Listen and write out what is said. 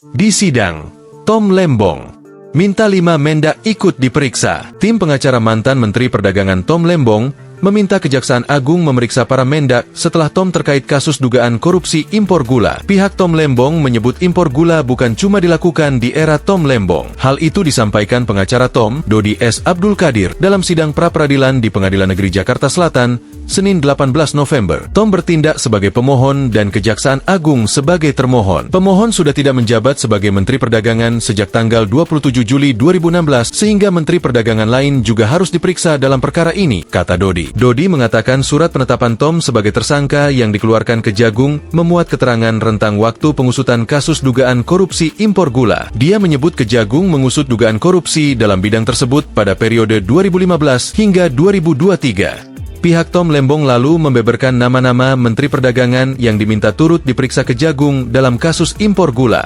Di sidang, Tom Lembong minta 5 Mendak ikut diperiksa. Tim pengacara mantan Menteri Perdagangan Tom Lembong meminta Kejaksaan Agung memeriksa para Mendak setelah Tom terkait kasus dugaan korupsi impor gula. Pihak Tom Lembong menyebut impor gula bukan cuma dilakukan di era Tom Lembong. Hal itu disampaikan pengacara Tom, Dodi S. Abdul Qadir, dalam sidang pra-peradilan di Pengadilan Negeri Jakarta Selatan, Senin 18 November. Tom bertindak sebagai pemohon dan Kejaksaan Agung sebagai termohon. Pemohon sudah tidak menjabat sebagai Menteri Perdagangan sejak tanggal 27 Juli 2016, sehingga Menteri Perdagangan lain juga harus diperiksa dalam perkara ini, kata Dodi. Dodi mengatakan surat penetapan Tom sebagai tersangka yang dikeluarkan Kejagung memuat keterangan rentang waktu pengusutan kasus dugaan korupsi impor gula. Dia menyebut Kejagung mengusut dugaan korupsi dalam bidang tersebut pada periode 2015 hingga 2023. Pihak Tom Lembong lalu membeberkan nama-nama Menteri Perdagangan yang diminta turut diperiksa Kejagung dalam kasus impor gula.